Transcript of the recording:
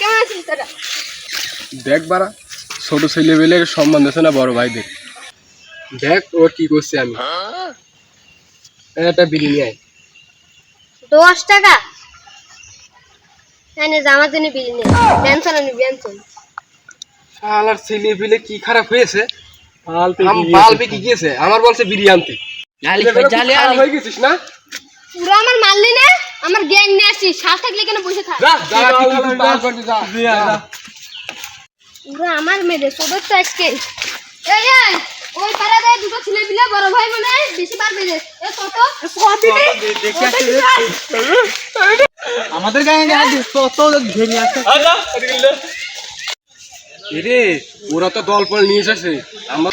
কেমন আছিস তোরা? দেখ বাড়া, ছোট ছেলে পেলে সম্মান দিচ্ছে না বড় ভাইদের। দেখ ও কি করছে। আমি একটা বিড়ি নিয়ে আয়। 10 টাকা এনে জামার জন্য বিল নে। বেনসন আনি বেনসন। শালার ছেলে পেলে কি খারাপ হয়েছে। বালবে কি গিয়েছে আমার বলছে বিড়ি আনতে। হয়ে গেছিস না? পুরো আমার মারলি না, আমার গ্যাং নিয়ে আসছিস। শ্বাস থাকলে কেন বসে থাক? পুরো আমার মেয়ে তোদের তো আজকে এই এই ওই পাড়াতে দুটো ছেলে মিলে বড় ভাই মানে বেশি পারবে যে এ কত দেখে আমাদের গায়ে কত ঘেরে আছে। রে ওরা তো দল ফল নিয়ে এসেছে। আমরা